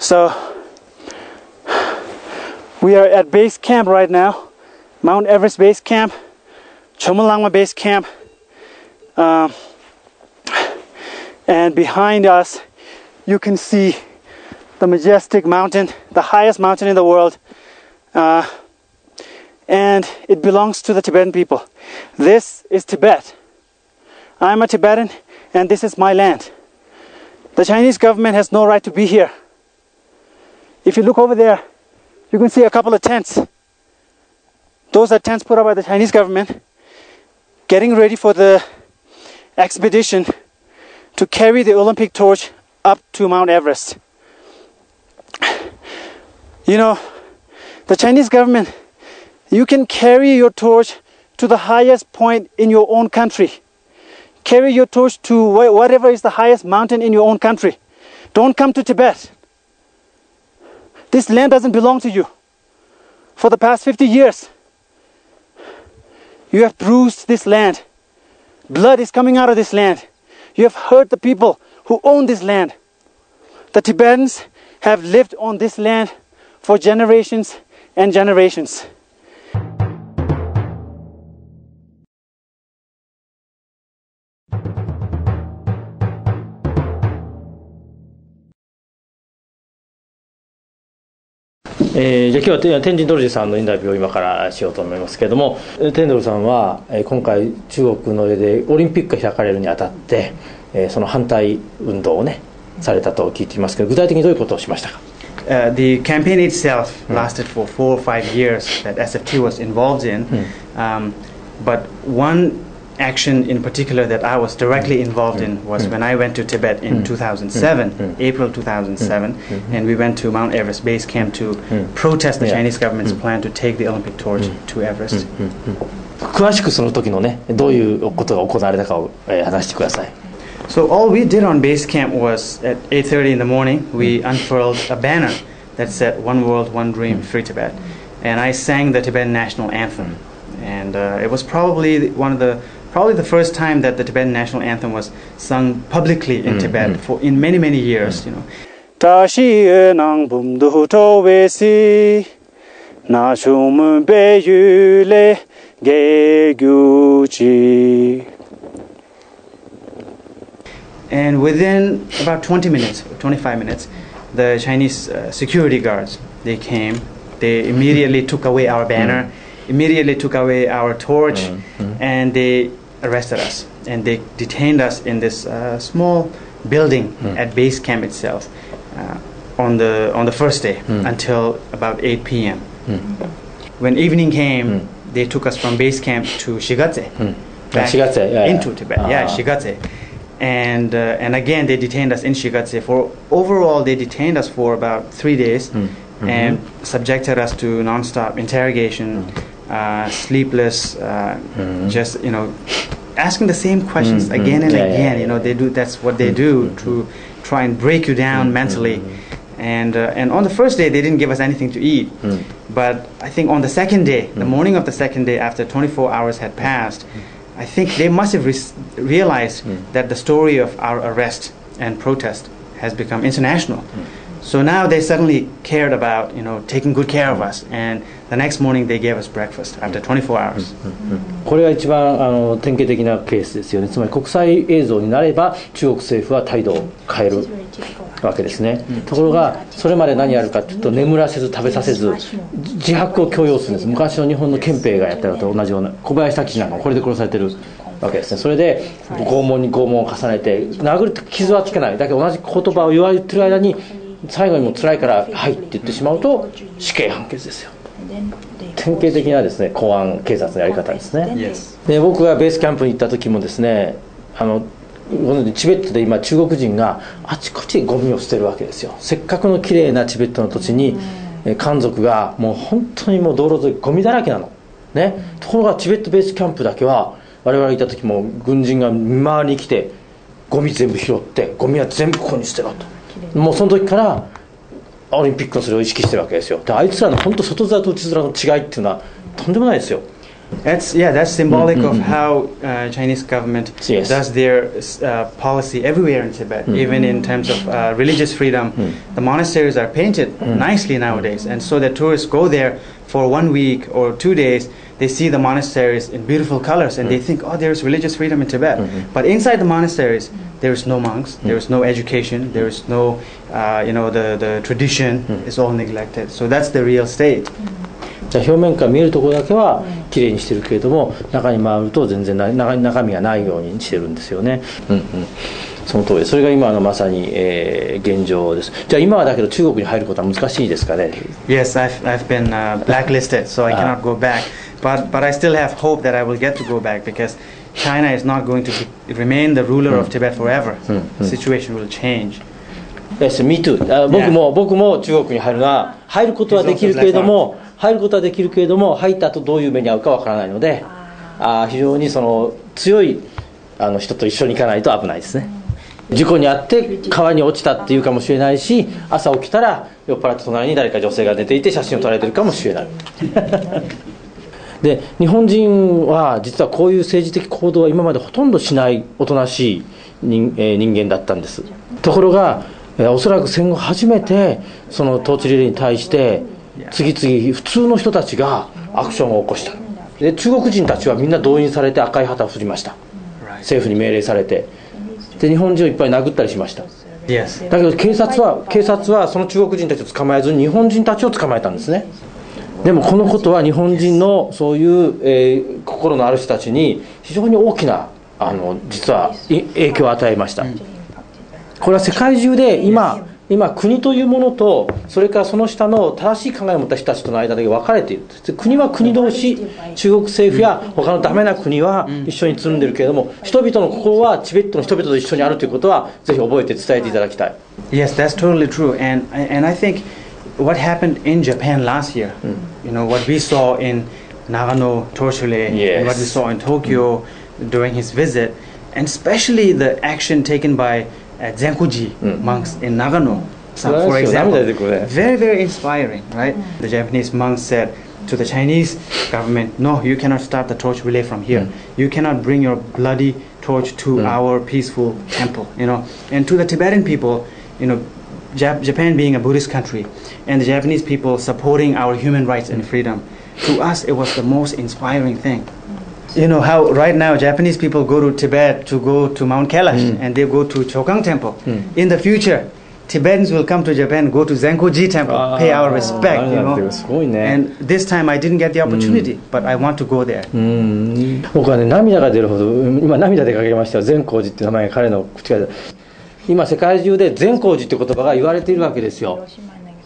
So we are at base camp right now, Mount Everest base camp, Chomolungma base camp, and behind us you can see the majestic mountain, the highest mountain in the world, and it belongs to the Tibetan people. This is Tibet. I'm a Tibetan and this is my land. The Chinese government has no right to be here. If you look over there, you can see a couple of tents. Those are tents put up by the Chinese government, getting ready for the expedition to carry the Olympic torch up to Mount Everest. You know, the Chinese government, you can carry your torch to the highest point in your own country. Carry your torch to whatever is the highest mountain in your own country. Don't come to Tibet. This land doesn't belong to you. For the past 50 years, you have bruised this land. Blood is coming out of this land. You have hurt the people who own this land. The Tibetans have lived on this land for generations and generations.じゃあ今日は天神ドルジさんのインタビューを今からしようと思いますけれども、天ドルさんは今回中国の上でオリンピックが開かれるにあたってその反対運動をねされたと聞いていますけど、具体的にどういうことをしましたか？The campaign itself lasted for 4 or 5 years that SFT was involved in, but one action in particular that I was directly involved in was when I went to Tibet in 2007, April 2007, and we went to Mount Everest base camp to protest the Chinese government's plan to take the Olympic torch to Everest. 詳しくその時のねどういうことが行われたかを話してください。So all we did on base camp was at 8:30 in the morning we unfurled a banner that said "One World, One Dream, Free Tibet," and I sang the Tibetan national anthem, and it was probably the first time that the Tibetan national anthem was sung publicly in Tibet in many years. You know. 다시 은왕붐도 도웨시 나쇼문 배율레 개규지. And within about 20 minutes, 25 minutes, the Chinese security guards, they came. They immediately took away our banner, immediately took away our torch, and they arrested us. And they detained us in this small building at base camp itself on the first day until about 8 p.m. When evening came, they took us from base camp to Shigatse, back into Tibet. Yeah, Shigatse. And again they detained us in Shigatse for overall they detained us for about 3 days and subjected us to non-stop interrogation, sleepless, just asking the same questions again and again. That's what they do to try and break you down mentally. And on the first day they didn't give us anything to eat, but I think on the second day, the morning of the second day, after 24 hours had passed, I think they must have realized that the story of our arrest and protest has become international. So now they suddenly cared about, taking good care of us. And the next morning they gave us breakfast after 24 hours. これが一番典型的なケースですよね。つまり国際映像になれば中国政府は態度を変えるわけですね。ところがそれまで何やるかというと、眠らせず食べさせず自白を強要するんです。昔の日本の憲兵がやったのと同じような。小林武史なんかもこれで殺されてるわけですね。それで拷問に拷問を重ねて殴る傷はつけない。だけど同じ言葉を言ってる間に最後にも辛いからはいって言ってしまうと死刑判決ですよ。典型的なですね公安警察のやり方ですね。で僕がベースキャンプに行った時もですね、チベットで今中国人があちこちゴミを捨てるわけですよ。せっかくの綺麗なチベットの土地に漢族がもう本当にもう道路沿いゴミだらけなのね。ところがチベットベースキャンプだけは我々がいた時も軍人が見回りに来てゴミ全部拾ってゴミは全部ここに捨てろと。もうその時からオリンピックのそれを意識してるわけですよ。であいつらの本当外面と内面の違いっていうのはとんでもないですよ。That's symbolic of how Chinese government Yes. does their policy everywhere in Tibet, even in terms of religious freedom. The monasteries are painted nicely nowadays, and so the tourists go there for 1 week or 2 days. They see the monasteries in beautiful colors, and they think, oh, there's religious freedom in Tibet. But inside the monasteries, there is no monks, there is no education, there is no, the tradition is all neglected. So that's the real state. じゃあ表面から見えるところだけはきれいにしてるけれども、中に回ると全然中身がないようにしてるんですよね。その通り、それが今のまさに、現状です。じゃあ今はだけど中国に入ることは難しいですかね。Yes, I've been blacklisted, so I cannot go back. But I still have hope that I will get to go back because China is not going to remain the ruler of Tibet forever. The situation will change. Yes, me too. 僕も中国に入ることはできるけれども、入った後どういう目に遭うかわからないので、非常にその強い人と一緒に行かないと危ないですね。事故に遭って川に落ちたっていうかもしれないし、朝起きたら酔っ払って隣に誰か女性が寝ていて写真を撮られてるかもしれない。で日本人は実はこういう政治的行動は今までほとんどしないおとなしい人間だったんです。ところがおそらく戦後初めてその統治リレーに対して次々普通の人たちがアクションを起こした。で中国人たちはみんな動員されて赤い旗を振りました。政府に命令されて、で日本人をいっぱい殴ったりしました。だけど警察はその中国人たちを捕まえずに日本人たちを捕まえたんですね。でもこのことは日本人のそういう、心のある人たちに非常に大きな実は影響を与えました。これは世界中で今国というものとそれからその下の正しい考えを持った人たちとの間だけ分かれている。国は国同士、中国政府や他のダメな国は一緒につるんでるけれども、人々の心はチベットの人々と一緒にあるということはぜひ覚えて伝えていただきたい。 Yes, that's totally true. And I think what happened in Japan last year, what we saw in Nagano, Toshule, and what we saw in Tokyo during his visit, and especially the action taken by Zenkoji monks in Nagano, for example, very, very inspiring, right? The Japanese monks said to the Chinese government, no, you cannot start the torch relay from here. You cannot bring your bloody torch to our peaceful temple, And to the Tibetan people, Japan being a Buddhist country, and the Japanese people supporting our human rights and freedom, to us it was the most inspiring thing. How right now Japanese people go to Tibet to go to Mount Kailash, and they go to Chogang Temple. In the future, Tibetans will come to Japan, go to Zenkoji Temple, pay our respect, And this time I didn't get the opportunity, but I want to go there. 僕はね、涙が出るほど、今涙でかけましたよ。善光寺って名前が彼の口から。今世界中で善光寺って言葉が言われているわけですよ。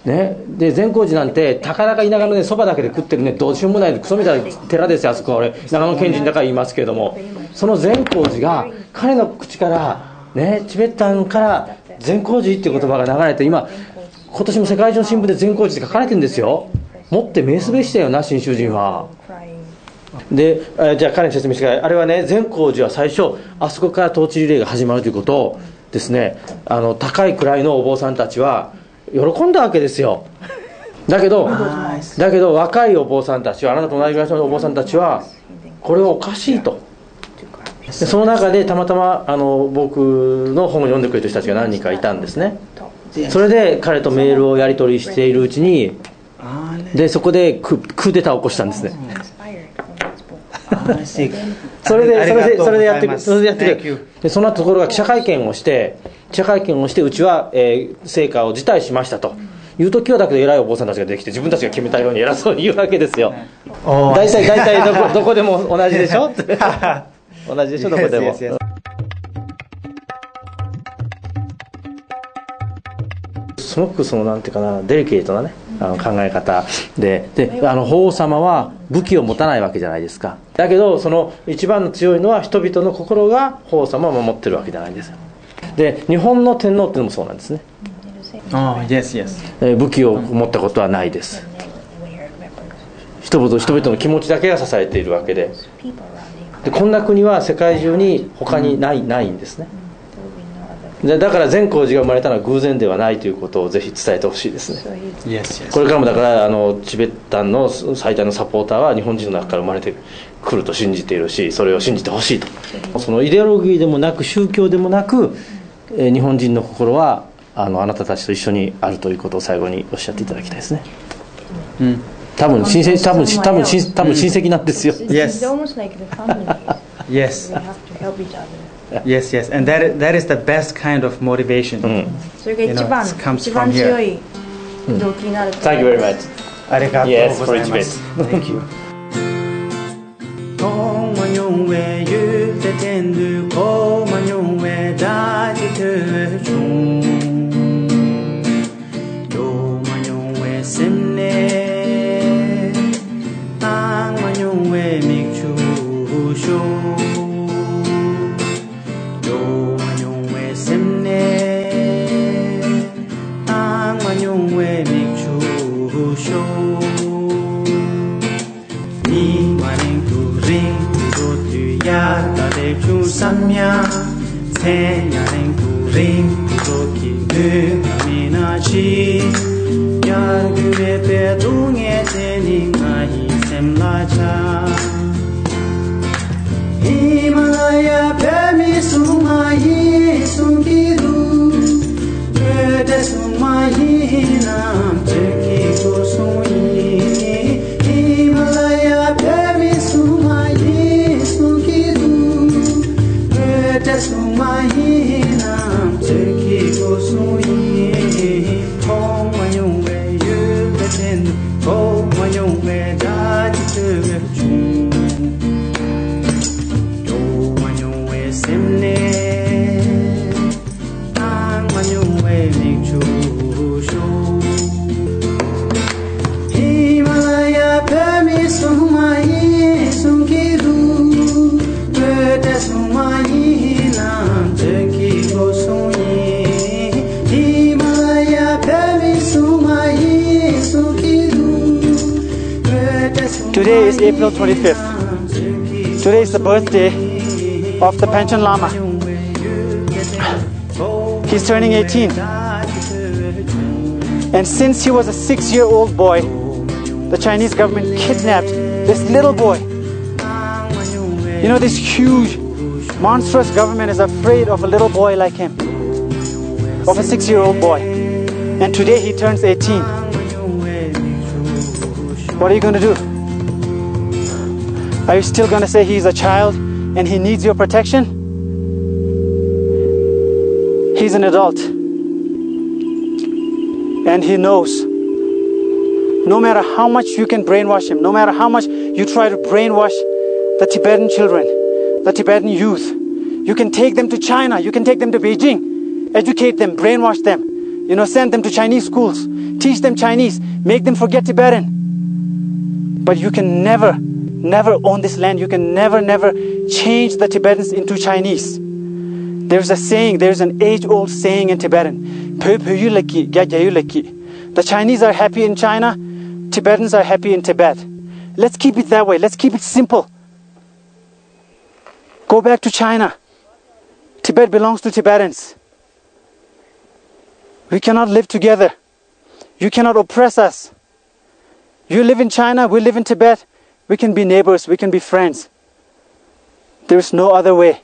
ね、で善光寺なんてたかだか田舎のねそばだけで食ってるねどうしようもないクソみたいな寺ですよ。あそこは俺長野県人だから言いますけれども、その善光寺が彼の口からね、チベッタンから善光寺っていう言葉が流れて、今年も世界中の新聞で善光寺って書かれてるんですよ。もって名すべしだよな、新州人は。でじゃあ彼に説明してください。あれはね、善光寺は最初あそこから統治リレーが始まるということをですね、高い位のお坊さんたちは喜んだわけですよ。だけど若いお坊さんたちは、あなたと同じぐらいのお坊さんたちはこれはおかしいと。でその中でたまたま僕の本を読んでくれる人たちが何人かいたんですね。それで彼とメールをやり取りしているうちに、でそこでクーデターを起こしたんですね。それでやってくる。でその後ところが記者会見をしてうちは、成果を辞退しましたという時は、だけど偉いお坊さんたちができて自分たちが決めたように偉そうに言うわけですよ。大体どこでも同じでしょって同じでしょ、どこでも。すごくなんていうかな、デリケートなね考え方で法皇様は武器を持たないわけじゃないですか。だけどその一番の強いのは人々の心が法皇様を守ってるわけじゃないんですよ。で日本の天皇っていうのもそうなんですね。武器を持ったことはないです。人々の気持ちだけが支えているわけで、こんな国は世界中に他にないんですね。だから善光寺が生まれたのは偶然ではないということをぜひ伝えてほしいですね。これからもだからチベッタンの最大のサポーターは日本人の中から生まれてくると信じているし、それを信じてほしいと。そのイデオロギーでもなく宗教でもなく、日本人の心はあなたたちと一緒にあるということを最後におっしゃっていただきたいですね。多分親戚なんですよ。Yes. Yes. Yes, yes, and that is the best kind of motivation. それが一番強い動機になる。Thank you very much. ありがとうございます。Thank you. Samya, Senya Rengu Rengu Doki Amina Chi, Yargure Pedunge Teningai Semlacha, Himalaya Pemi Sumayi Sungiru, Gede Sumayi Nam Teki Kosui, Himalaya Pemi Sumayi Sungiru. Sumahinam Teki Kosui, Hong Mayung Way, you the ten, Hong Mayung Way, Dati Tugachun, Do Mayung Way, Simne, Ang Mayung Way, Make Chu Show, Himalaya Pemi Sumahi, Sungiru, Bede Sumahi. Today is April 25th. Today is the birthday of the Panchen Lama. He's turning 18. And since he was a 6-year-old boy, the Chinese government kidnapped this little boy. You know, this huge, monstrous government is afraid of a little boy like him, of a 6-year-old boy. And today he turns 18. What are you going to do? Are you still going to say he's a child and he needs your protection? He's an adult. And he knows. No matter how much you can brainwash him, no matter how much you try to brainwash the Tibetan children, the Tibetan youth, you can take them to China, you can take them to Beijing, educate them, brainwash them, you know, send them to Chinese schools, teach them Chinese, make them forget Tibetan. But you can never own this land. You can never change the Tibetans into Chinese. There's a saying, there's an age-old saying in Tibetan. The Chinese are happy in China, Tibetans are happy in Tibet. Let's keep it that way. Let's keep it simple. Go back to China. Tibet belongs to Tibetans. We cannot live together. You cannot oppress us. You live in China, we live in Tibet. We can be neighbors, we can be friends. There is no other way.